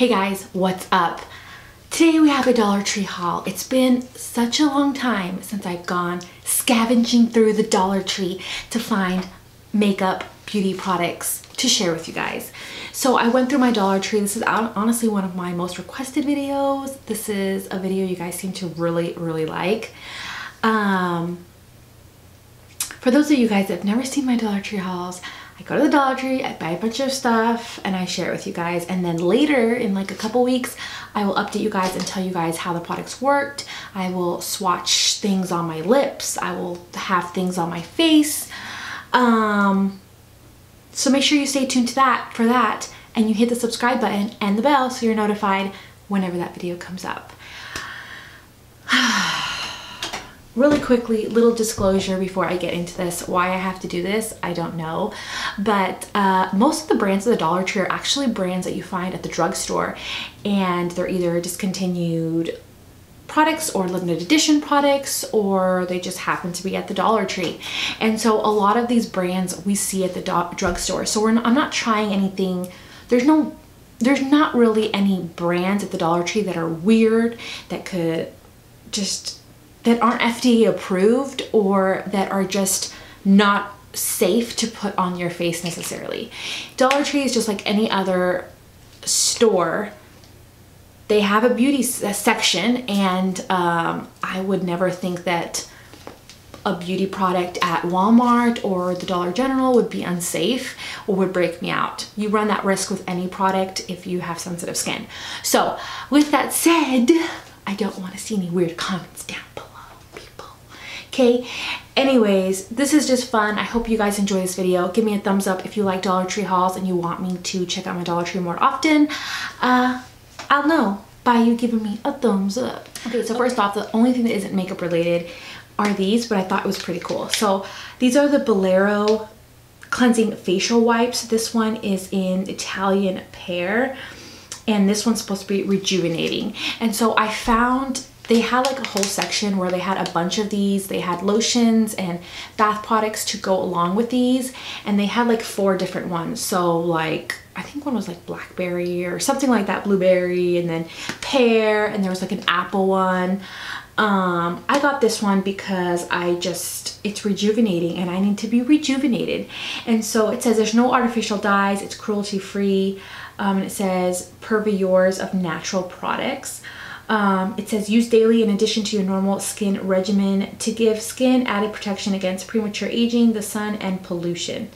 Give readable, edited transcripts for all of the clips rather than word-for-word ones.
Hey guys, what's up? Today we have a Dollar Tree haul. It's been such a long time since I've gone scavenging through the Dollar Tree to find makeup, beauty products to share with you guys. So I went through my Dollar Tree. This is honestly one of my most requested videos. This is a video you guys seem to really like. For those of you guys that have never seen my Dollar Tree hauls, I go to the Dollar Tree, I buy a bunch of stuff, and I share it with you guys. And then later, in like a couple weeks, I will update you guys and tell you guys how the products worked. I will swatch things on my lips. I will have things on my face. So make sure you stay tuned to that for that, and you hit the subscribe button and the bell so you're notified whenever that video comes up. Really quickly, little disclosure before I get into this. Why I have to do this, I don't know. But most of the brands of the Dollar Tree are actually brands that you find at the drugstore, and they're either discontinued products or limited edition products, or they just happen to be at the Dollar Tree. And so a lot of these brands we see at the drugstore. So I'm not trying anything. There's not really any brands at the Dollar Tree that are weird, that aren't FDA approved, or that are just not safe to put on your face necessarily. Dollar Tree is just like any other store. They have a beauty section, and I would never think that a beauty product at Walmart or the Dollar General would be unsafe or would break me out. You run that risk with any product if you have sensitive skin. So with that said, I don't want to see any weird comments down below, people. Okay, anyways, this is just fun. I hope you guys enjoy this video. Give me a thumbs up if you like Dollar Tree hauls and you want me to check out my Dollar Tree more often. I'll know by you giving me a thumbs up. Okay, so first off, the only thing that isn't makeup related are these, but I thought it was pretty cool. So these are the Bolero cleansing facial wipes. This one is in Italian pear, and this one's supposed to be rejuvenating. And so I found they had like a whole section where they had a bunch of these. They had lotions and bath products to go along with these, and they had like 4 different ones. So like, I think one was like blackberry or something like that, blueberry, and then pear, and there was like an apple one. I got this one because it's rejuvenating and I need to be rejuvenated. And so it says there's no artificial dyes, it's cruelty free, and it says purveyors of natural products. It says use daily in addition to your normal skin regimen to give skin added protection against premature aging, the sun, and pollution.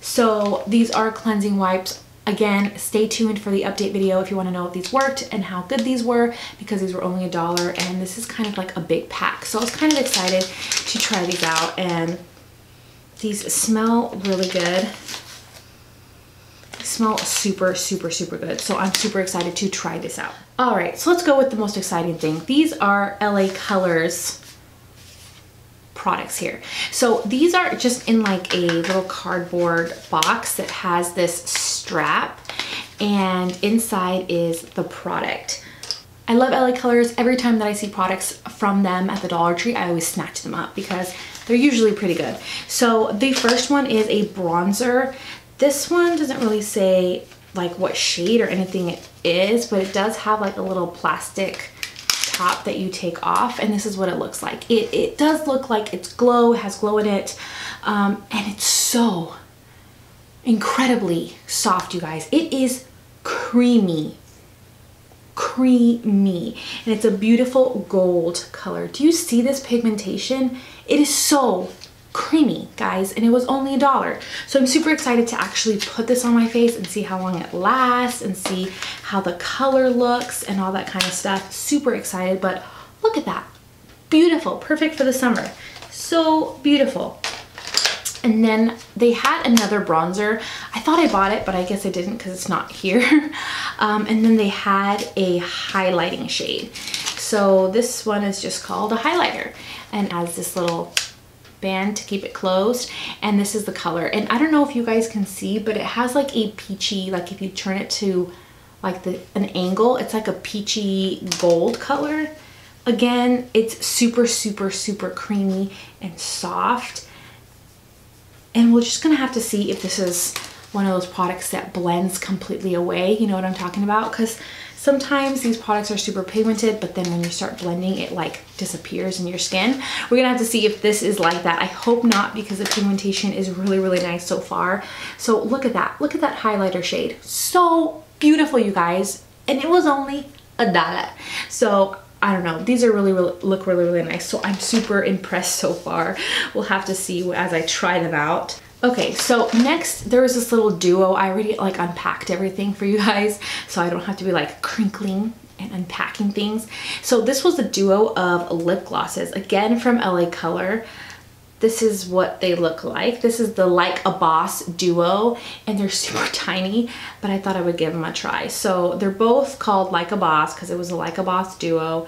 So these are cleansing wipes. Again, stay tuned for the update video if you want to know if these worked and how good these were, because these were only $1, and this is kind of like a big pack. So I was kind of excited to try these out, and these smell really good. They smell super good. So I'm super excited to try this out. All right, so let's go with the most exciting thing. These are LA Colors products here. So these are just in like a little cardboard box that has this strap, and inside is the product. I love LA Colors. Every time that I see products from them at the Dollar Tree, I always snatch them up because they're usually pretty good. So the first one is a bronzer. This one doesn't really say like what shade or anything it is, but it does have like a little plastic top that you take off, and this is what it looks like. It does look like it's glow, it has glow in it, and it's so incredibly soft, you guys. It is creamy, and it's a beautiful gold color. Do you see this pigmentation? It is so creamy, guys, and it was only $1. So I'm super excited to actually put this on my face and see how long it lasts and see how the color looks and all that kind of stuff. Super excited, but look at that. Beautiful, perfect for the summer. So beautiful. And then they had another bronzer. I thought I bought it, but I guess I didn't because it's not here. And then they had a highlighting shade. So this one is just called a highlighter and has this little band to keep it closed, and this is the color. And I don't know if you guys can see, but it has like a peachy, like if you turn it to like an angle, it's like a peachy gold color. Again, it's super creamy and soft, and we're just gonna have to see if this is one of those products that blends completely away. You know what I'm talking about? Because sometimes these products are super pigmented, but then when you start blending, it like disappears in your skin. We're gonna have to see if this is like that. I hope not, because the pigmentation is really, really nice so far. So look at that. Look at that highlighter shade. So beautiful, you guys. And it was only $1. So I don't know, these are look really nice. So I'm super impressed so far. We'll have to see as I try them out. Okay, so next there was this little duo. I already like unpacked everything for you guys, so I don't have to be like crinkling and unpacking things. So this was a duo of lip glosses, again from LA Color. This is what they look like. This is the Like a Boss duo, and they're super tiny, but I thought I would give them a try. So they're both called Like a Boss because it was a Like a Boss duo.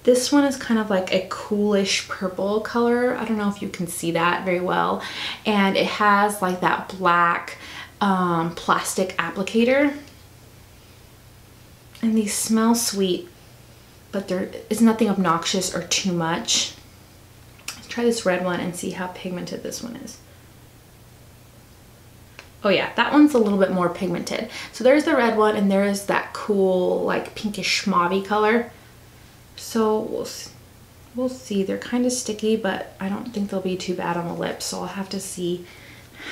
This one is kind of like a coolish purple color. I don't know if you can see that very well. And it has like that black plastic applicator. And these smell sweet, but there is nothing obnoxious or too much. Try this red one and see how pigmented this one is. Oh yeah, that one's a little bit more pigmented. So there's the red one, and there is that cool like pinkish mauvey color. So we'll see. They're kind of sticky, but I don't think they'll be too bad on the lips. So I'll have to see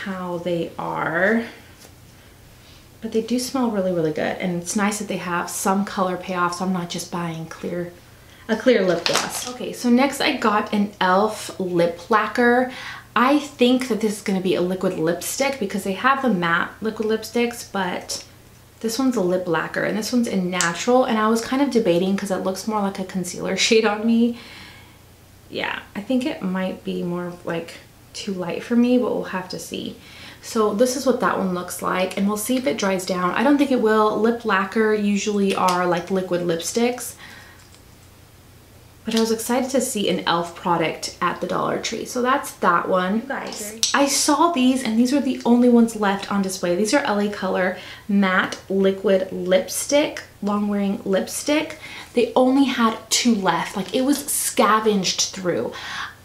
how they are. But they do smell really good, and it's nice that they have some color payoff, so I'm not just buying a clear lip gloss. Okay, so next I got an e.l.f. lip lacquer. I think that this is gonna be a liquid lipstick because they have the matte liquid lipsticks, but this one's a lip lacquer, and this one's in natural, and I was kind of debating because it looks more like a concealer shade on me. Yeah, I think it might be more like too light for me, but we'll have to see. So this is what that one looks like, and we'll see if it dries down. I don't think it will. Lip lacquer usually are like liquid lipsticks. But I was excited to see an e.l.f. product at the Dollar Tree. So that's that one. You guys, I saw these, and these were the only ones left on display. These are LA Color Matte Liquid Lipstick, long wearing lipstick. They only had 2 left. Like, it was scavenged through.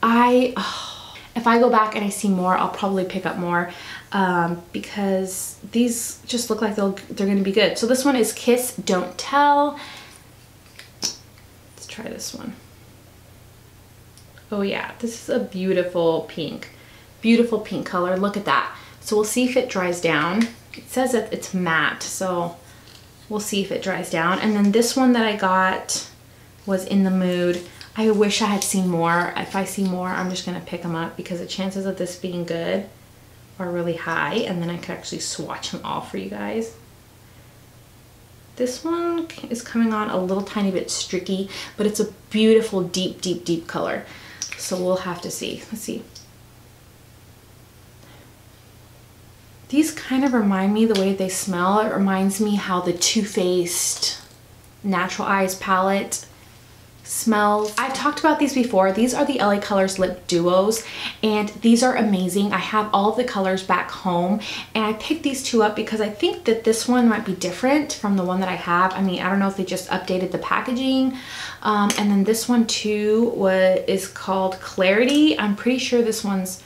If I go back and I see more, I'll probably pick up more because these just look like they're gonna be good. So this one is Kiss Don't Tell. Let's try this one. Oh yeah, this is a beautiful pink color. Look at that. So we'll see if it dries down. It says that it's matte, so we'll see if it dries down. And then this one that I got was In the Mood. I wish I had seen more. If I see more, I'm just gonna pick them up because the chances of this being good are really high, and then I could actually swatch them all for you guys. This one is coming on a little tiny bit streaky, but it's a beautiful deep color. So we'll have to see. Let's see. These kind of remind me the way they smell. It reminds me how the Too Faced Natural Eyes palette smells. I've talked about these before. These are the LA Colors lip duos, and these are amazing. I have all of the colors back home, and I picked these 2 up because I think that this one might be different from the one that I have. I mean, I don't know if they just updated the packaging. And then this one too is called Clarity. I'm pretty sure this one's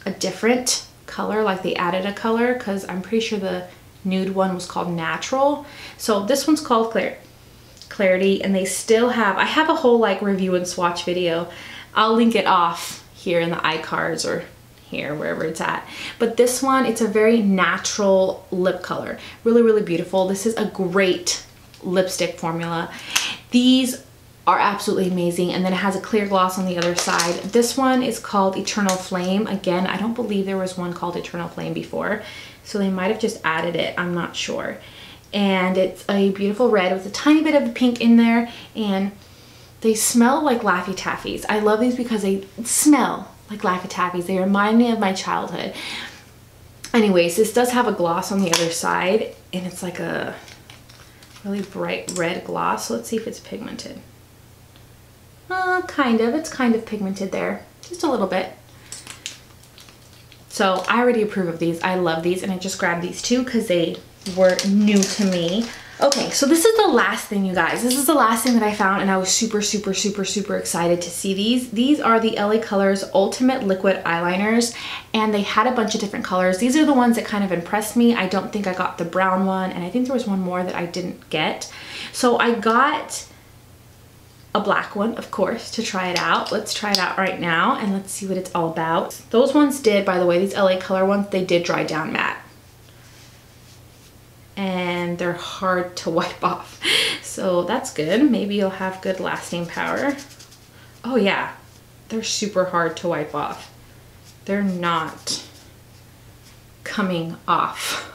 a different color, like they added a color, because I'm pretty sure the nude one was called Natural. So this one's called Clarity, and they still have, I have a whole like review and swatch video. I'll link it off here in the iCards or here, wherever it's at. But this one, it's a very natural lip color. Really beautiful. This is a great lipstick formula. These are absolutely amazing, and then it has a clear gloss on the other side. This one is called Eternal Flame. Again, I don't believe there was one called Eternal Flame before, so they might have just added it. I'm not sure. And it's a beautiful red with a tiny bit of pink in there, and they smell like Laffy Taffies. I love these because they smell like Laffy Taffies. They remind me of my childhood. Anyways, this does have a gloss on the other side, and it's like a really bright red gloss. So let's see if it's pigmented. Kind of. It's kind of pigmented there, just a little bit. So I already approve of these. I love these, and I just grabbed these 2 because they were new to me. Okay, so this is the last thing, you guys. This is the last thing that I found, and I was super excited to see these. These are the LA Colors Ultimate Liquid Eyeliners, and they had a bunch of different colors. These are the ones that kind of impressed me. I don't think I got the brown one, and I think there was one more that I didn't get. So I got a black one, of course, to try it out. Let's try it out right now, and let's see what it's all about. Those ones did, by the way, these LA Color ones, they did dry down matte. And they're hard to wipe off. So that's good. Maybe you'll have good lasting power. Oh yeah, they're super hard to wipe off. They're not coming off.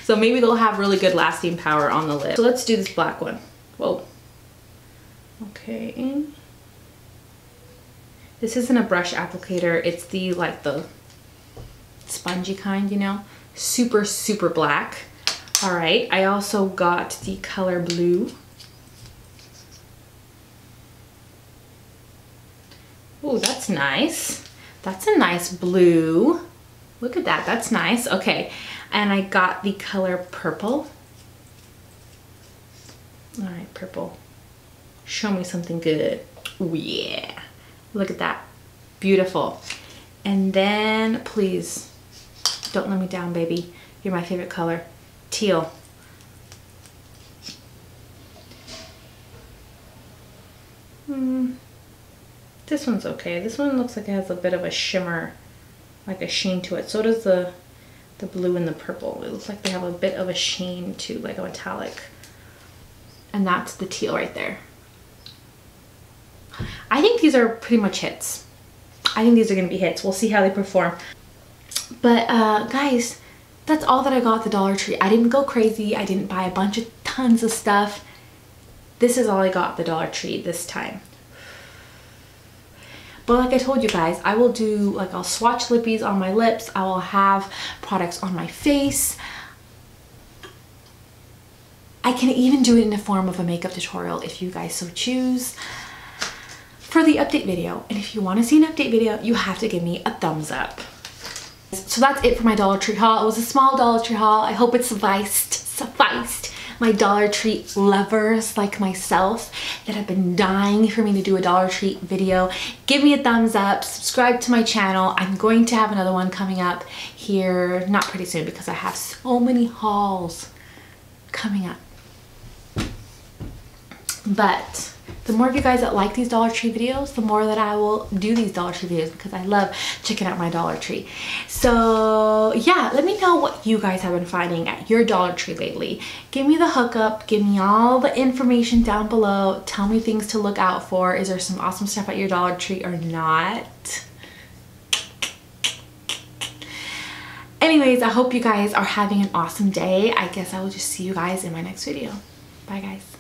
So maybe they'll have really good lasting power on the lip. So let's do this black one. Whoa. Okay. This isn't a brush applicator. It's the, like the spongy kind, you know? Super black. All right, I also got the color blue. Oh, that's nice. That's a nice blue. Look at that, that's nice. Okay, and I got the color purple. All right, purple. Show me something good. Oh yeah, look at that, beautiful. And then please, don't let me down, baby. You're my favorite color. Teal. This one's okay. This one looks like it has a bit of a shimmer, like a sheen to it. So does the blue and the purple. It looks like they have a bit of a sheen to, like a metallic. And that's the teal right there. I think these are pretty much hits. I think these are gonna be hits. We'll see how they perform. But guys, that's all that I got at the Dollar Tree. I didn't go crazy. I didn't buy a bunch of tons of stuff. This is all I got at the Dollar Tree this time. But like I told you guys, I will do, like, I'll swatch lippies on my lips. I will have products on my face. I can even do it in the form of a makeup tutorial if you guys so choose for the update video. And if you want to see an update video, you have to give me a thumbs up. So that's it for my Dollar Tree haul. It was a small Dollar Tree haul. I hope it sufficed my Dollar Tree lovers like myself that have been dying for me to do a Dollar Tree video. Give me a thumbs up, subscribe to my channel. I'm going to have another one coming up here, not pretty soon, because I have so many hauls coming up. But the more of you guys that like these Dollar Tree videos, the more that I will do these Dollar Tree videos, because I love checking out my Dollar Tree. So yeah, let me know what you guys have been finding at your Dollar Tree lately. Give me the hookup, give me all the information down below. Tell me things to look out for. Is there some awesome stuff at your Dollar Tree or not? Anyways, I hope you guys are having an awesome day. I guess I will just see you guys in my next video. Bye guys.